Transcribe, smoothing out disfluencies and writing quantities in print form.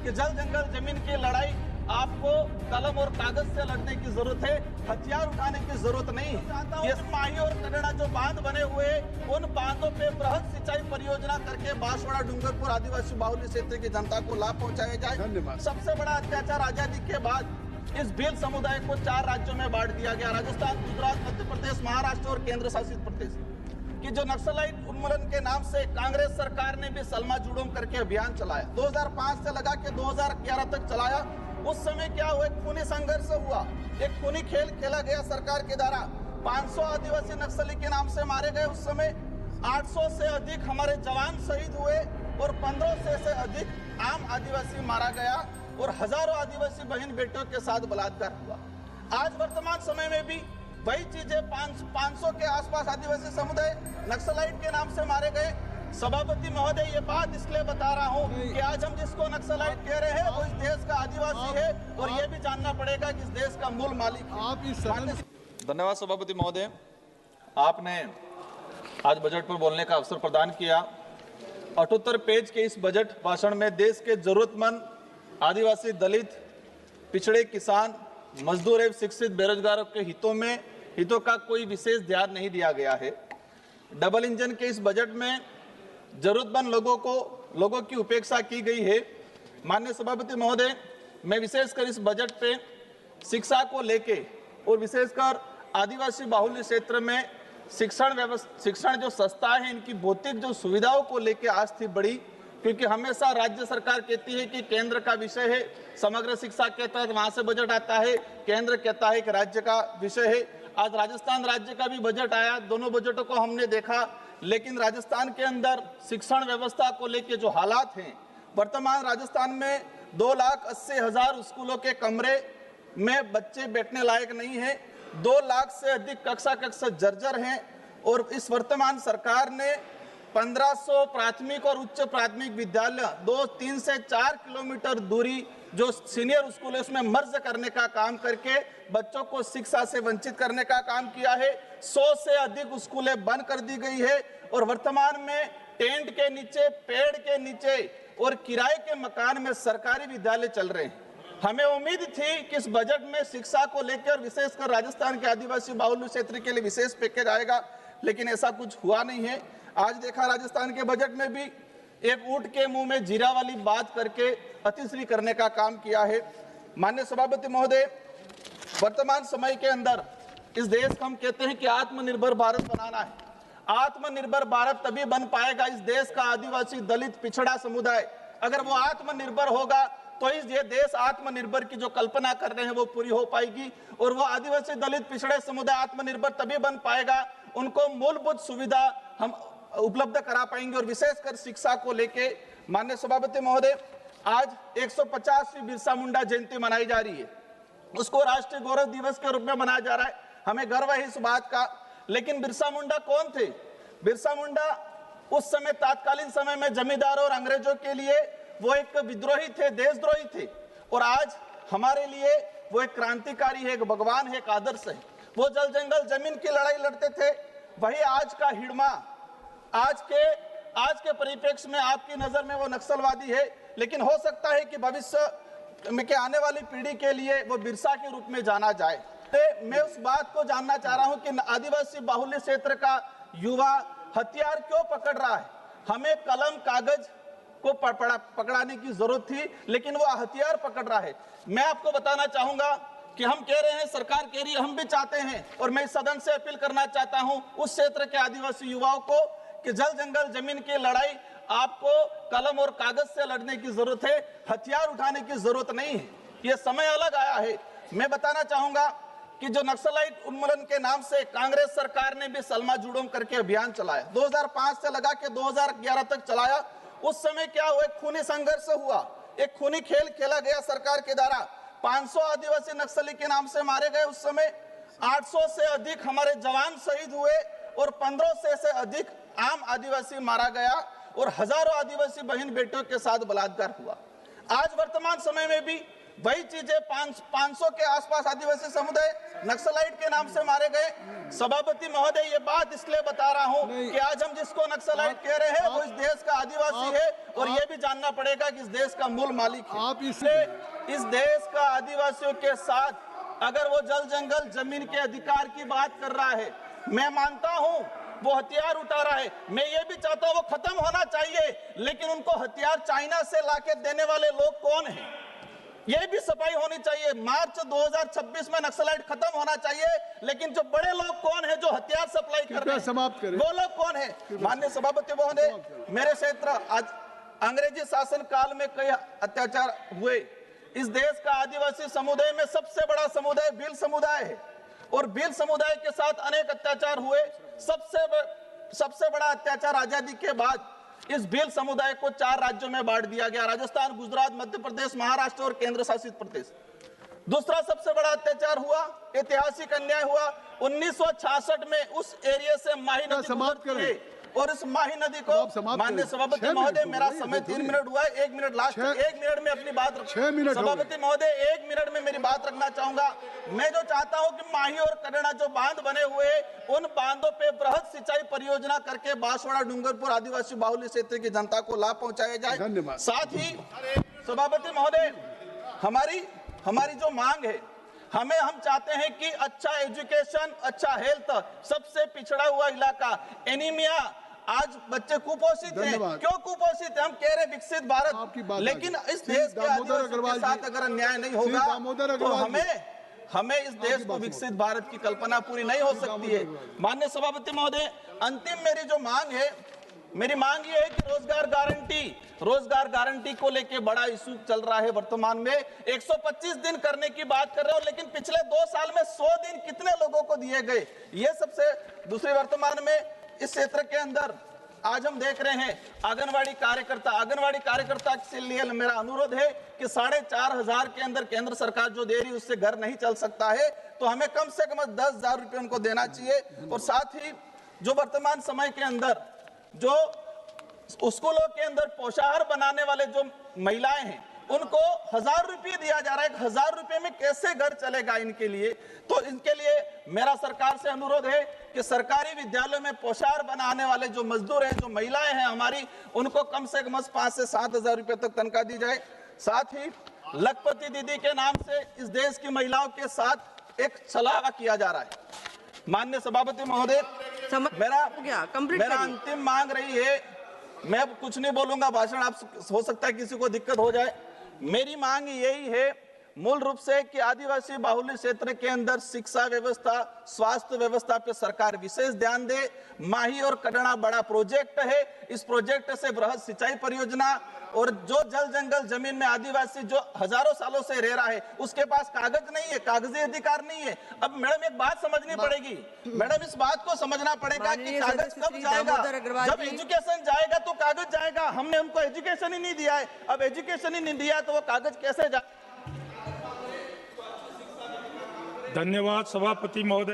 कि जल जंगल जमीन की लड़ाई आपको कलम और कागज से लड़ने की जरूरत है, हथियार उठाने की जरूरत नहीं है। ये माही और कगड़ा जो बांध बने हुए उन बांधों पे बृहद सिंचाई परियोजना करके बांसवाड़ा डूंगरपुर आदिवासी बाहुल्य क्षेत्र की जनता को लाभ पहुंचाया जाए। सबसे बड़ा अत्याचार आजादी के बाद इस भील समुदाय को 4 राज्यों में बांट दिया गया, राजस्थान, गुजरात, मध्य प्रदेश, महाराष्ट्र और केंद्र शासित प्रदेश। कि जो नक्सलाइट उन्मूलन के नाम से कांग्रेस सरकार ने भी सलमा जुडोम करके अभियान चलाया, 2005 से लगा के 2011 तक चलाया। उस समय क्या हुआ, एक खूनी संघर्ष हुआ, एक खूनी खेल खेला गया सरकार के द्वारा। 500 आदिवासी नक्सली के नाम से मारे गए। उस समय 800 से अधिक हमारे जवान शहीद हुए और 1500 से अधिक आम आदिवासी मारा गया और हजारों आदिवासी बहन बेटियों के साथ बलात्कार हुआ। आज वर्तमान समय में भी वही चीजें, 500 के आसपास आदिवासी समुदाय नक्सलाइट के नाम से मारे गए। सभापति महोदय, ये बात इसलिए बता रहा हूँ कि आज हम जिसको नक्सलाइट कह रहे हैं वो इस देश का आदिवासी है और ये भी जानना पड़ेगा कि इस देश का मूल मालिक है। धन्यवाद सभापति महोदय, आपने आज बजट पर बोलने का अवसर प्रदान किया। 78 पेज के इस बजट भाषण में देश के जरूरतमंद आदिवासी, दलित, पिछड़े, किसान, मजदूर एवं शिक्षित बेरोजगारों के हितों का कोई विशेष ध्यान नहीं दिया गया है। डबल इंजन के इस बजट में जरूरतमंद लोगों की उपेक्षा की गई है। माननीय सभापति महोदय, मैं विशेषकर इस बजट पे शिक्षा को लेके और विशेषकर आदिवासी बाहुल्य क्षेत्र में शिक्षण जो सस्ता है, इनकी भौतिक जो सुविधाओं को लेके आज थी बड़ी, क्योंकि हमेशा राज्य सरकार कहती है कि केंद्र का विषय है, समग्र शिक्षा के तहत वहां से बजट आता है, केंद्र कहता है कि राज्य का विषय है। आज राजस्थान राज्य का भी बजट आया, दोनों बजटों को हमने देखा, लेकिन राजस्थान के अंदर शिक्षण व्यवस्था को लेके जो हालात हैं, वर्तमान राजस्थान में 2,80,000 स्कूलों के कमरे में बच्चे बैठने लायक नहीं है, 2 लाख से अधिक कक्षा जर्जर हैं और इस वर्तमान सरकार ने 1500 प्राथमिक और उच्च प्राथमिक विद्यालय 3 से 4 किलोमीटर दूरी जो सीनियर स्कूल है उसमें मर्ज करने का काम करके बच्चों को शिक्षा से वंचित करने का काम किया है। 100 से अधिक स्कूलें बंद कर दी गई है और वर्तमान में टेंट के नीचे, पेड़ के नीचे और किराए के मकान में सरकारी विद्यालय चल रहे हैं। हमें उम्मीद थी कि इस बजट में शिक्षा को लेकर विशेषकर राजस्थान के आदिवासी बाहुल्य क्षेत्र के लिए विशेष पैकेज आएगा, लेकिन ऐसा कुछ हुआ नहीं है। आज देखा राजस्थान के बजट में भी एक ऊंट के मुंह में जीरा वाली बात करके अतिश्री करने का काम किया है। माननीय सभापति महोदय, वर्तमान समय के अंदर इस देश को हम कहते हैं कि आत्मनिर्भर भारत बनाना है। आत्मनिर्भर भारत तभी बन पाएगा इस देश का आदिवासी, दलित, पिछड़ा समुदाय अगर वो आत्मनिर्भर होगा तो ये देश आत्मनिर्भर की जो कल्पना कर रहे हैं वो पूरी हो पाएगी और वो आदिवासी, दलित, पिछड़े समुदाय आत्मनिर्भर तभी बन पाएगा, उनको मूलभूत सुविधा हम उपलब्ध करा पाएंगे। और विशेषकर शिक्षा को लेके माननीय सभापति महोदय, आज 150वीं बिरसा मुंडा जयंती मनाई जा रही है, उसको राष्ट्रीय गौरव दिवस के रूप में मनाया जा रहा है। हमें गर्व है इस बात का, लेकिन बिरसा मुंडा कौन थे? बिरसा मुंडा उस समय तात्कालीन समय में जमींदार और अंग्रेजों के लिए वो एक विद्रोही थे, देशद्रोही थे और आज हमारे लिए वो एक क्रांतिकारी है, एक भगवान है, एक आदर्श है। वो जल जंगल जमीन की लड़ाई लड़ते थे, वही आज का हिड़मा, आज के परिप्रेक्ष्य में आपकी नजर में वो नक्सलवादी है, लेकिन हो सकता है कि भविष्य में के आने वाली पीढ़ी के लिए वो बिरसा के रूप में जाना जाए। तो मैं उस बात को जानना चाह रहा हूं कि आदिवासी बाहुल्य क्षेत्र का युवा हथियार क्यों पकड़ रहा है? हमें कलम कागज को पकड़ाने की जरूरत थी, लेकिन वो हथियार पकड़ रहा है। मैं आपको बताना चाहूंगा कि हम कह रहे हैं, सरकार कह रही है, हम भी चाहते हैं और मैं इस सदन से अपील करना चाहता हूं उस क्षेत्र के आदिवासी युवाओं को कि जल जंगल जमीन की लड़ाई आपको कलम और कागज से लड़ने की जरूरत है, हथियार उठाने की जरूरत नहीं है। ये समय अलग आया है। मैं बताना चाहूंगा कि जो नक्सलाइट उन्मूलन के नाम से कांग्रेस सरकार ने भी सलमा जुडोम करके अभियान चलाया, 2005 से लगा के 2011 तक चलाया। उस समय क्या हुआ, एक खूनी संघर्ष हुआ, एक खूनी खेल खेला गया सरकार के द्वारा। 500 आदिवासी नक्सली के नाम से मारे गए। उस समय 800 से अधिक हमारे जवान शहीद हुए और 1500 से अधिक आम आदिवासी मारा गया और हजारों आदिवासी बहन बेटियों के साथ बलात्कार हुआ। आज वर्तमान समय में भी वही चीजें 500 के आसपास आदिवासी समुदाय नक्सलाइट के नाम से मारे गए। सभापति महोदय, ये बात इसलिए बता रहा हूं कि आज हम जिसको नक्सलाइट कह रहे हैं वो इस देश का आदिवासी है, और ये भी जानना पड़ेगा कि इस देश का मूल मालिक है। आप इस देश का आदिवासियों के साथ अगर वो जल जंगल जमीन के अधिकार की बात कर रहा है, मैं मानता हूं वो हथियार उठा रहा है, मैं ये भी चाहता हूं वो खत्म होना चाहिए, लेकिन उनको हथियार चाइना से लाके देने वाले लोग कौन हैं, ये भी सफाई होनी चाहिए। मार्च 2026 में नक्सलाइट खत्म होना चाहिए, लेकिन जो बड़े लोग कौन है जो हथियार सप्लाई कर रहे हैं, समाप्त करें। वो लोग कौन है? माननीय सभापति महोदय, मेरे क्षेत्र आज अंग्रेजी शासन काल में कई अत्याचार हुए। इस देश का आदिवासी समुदाय में सबसे बड़ा समुदाय भील समुदाय है, और भील समुदाय के साथ अनेक अत्याचार हुए। सबसे बड़ा अत्याचार आजादी के बाद इस भील समुदाय को 4 राज्यों में बांट दिया गया, राजस्थान, गुजरात, मध्य प्रदेश, महाराष्ट्र और केंद्र शासित प्रदेश। दूसरा सबसे बड़ा अत्याचार हुआ, ऐतिहासिक अन्याय हुआ 1966 में, उस एरिया से माही नदी गुजरती है, और इस माही नदी को माननीय सभापति महोदय, मेरा समय 3 मिनट हुआ है, 1 मिनट लास्ट, 1 मिनट में अपनी बात रख, सभापति महोदय 1 मिनट में मेरी बात रखना चाहूंगा। मैं जो चाहता हूं कि माही और करेणा जो बांध बने हुए, उन बांधों पे बृहद सिंचाई परियोजना करके बांसवाड़ा डूंगरपुर आदिवासी बाहुल्य क्षेत्र की जनता को लाभ पहुंचाया जाए। साथ ही सभापति महोदय, हमारी जो मांग है, हम चाहते हैं कि अच्छा एजुकेशन, अच्छा हेल्थ, सबसे पिछड़ा हुआ इलाका, एनीमिया, आज बच्चे कुपोषित हैं। क्यों कुपोषित है? हम कह रहे विकसित भारत, लेकिन इस देश के आदिवासियों के साथ अगर अन्याय नहीं होगा तो हमें इस देश को विकसित भारत की कल्पना पूरी नहीं हो सकती है। माननीय सभापति महोदय, अंतिम मेरी जो मांग है, मेरी मांग ये है कि रोजगार गारंटी को लेके बड़ा इशू चल रहा है वर्तमान में। 125 दिन करने की बात कर रहे हो, लेकिन पिछले 2 साल में 100 दिन कितने लोगों को दिए गए? ये सबसे दूसरे, वर्तमान में इस क्षेत्र के अंदर आज हम देख रहे हैं आंगनवाड़ी कार्यकर्ता के लिए मेरा अनुरोध है कि 4,500 के अंदर केंद्र सरकार जो दे रही है उससे घर नहीं चल सकता है, तो हमें कम से कम 10,000 रुपए उनको देना चाहिए। और साथ ही जो वर्तमान समय के अंदर जो स्कूलों के अंदर पोषाहार बनाने वाले जो महिलाएं हैं, उनको 1,000 रुपये दिया जा रहा है। 1,000 रुपये में कैसे घर चलेगा इनके लिए? तो इनके लिए मेरा सरकार से अनुरोध है कि सरकारी विद्यालयों में पोषाहार बनाने वाले जो मजदूर हैं, जो महिलाएं हैं हमारी, उनको कम से कम 5 से 7,000 रुपये तक तनख्वाह दी जाए। साथ ही लखपति दीदी के नाम से इस देश की महिलाओं के साथ एक छलावा किया जा रहा है। माननीय सभापति महोदय, मेरा अंतिम मांग रही है, मैं अब कुछ नहीं बोलूंगा, भाषण आप हो सकता है किसी को दिक्कत हो जाए। मेरी मांग यही है मूल रूप से कि आदिवासी बाहुल्य क्षेत्र के अंदर शिक्षा व्यवस्था, स्वास्थ्य व्यवस्था पे सरकार विशेष ध्यान दे। माही और करेणा बड़ा प्रोजेक्ट है, इस प्रोजेक्ट से बृहद सिंचाई परियोजना, और जो जल जंगल जमीन में आदिवासी जो हजारों सालों से रह रहा है उसके पास कागज नहीं है, कागजी अधिकार नहीं है। अब मैडम एक बात समझनी पड़ेगी, मैडम इस बात को समझना पड़ेगा कि कागज कब जाएगा? जब एजुकेशन जाएगा तो कागज जाएगा। हमने उनको एजुकेशन ही नहीं दिया है, अब एजुकेशन ही नहीं दिया तो वो कागज कैसे जाए? धन्यवाद सभापति महोदय।